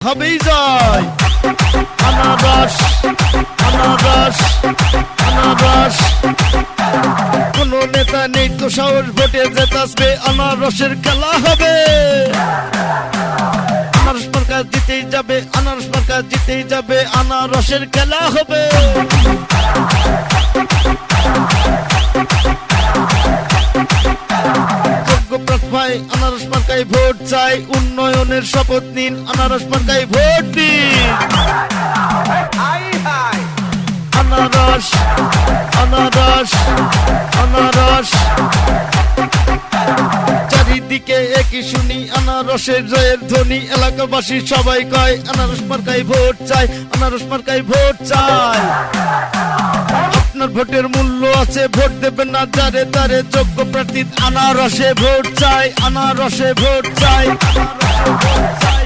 হবেই জয়। আনারস আনারস আনারস, কোন নেতা নেই তো সাহস ভোটে জেতাসবে, আনারসের খেলা হবে। আনারস মার্কা জিতেই যাবে, আনারস মার্কা জিতেই যাবে, আনারসের খেলা হবে। আনারস মার্কায় ভোট চাই, উন্নয়নের শপথ নিন, আনারস মার্কায় ভোট দিন। আনারস আনারস আনারস, চারিদিকে একই শুনি আনারসের জয়ের ধ্বনি, এলাকাবাসী সবাই কয় আনারস মার্কায় ভোট চাই, আনারস মার্কায় ভোট চাই। আপনার ভোটের মূল্য আছে, ভোট দেবেন না যারে তারে, যোগ্য প্রার্থী আনারসে ভোট চাই, আনারসে ভোট চাই, আনারসে ভোট চাই।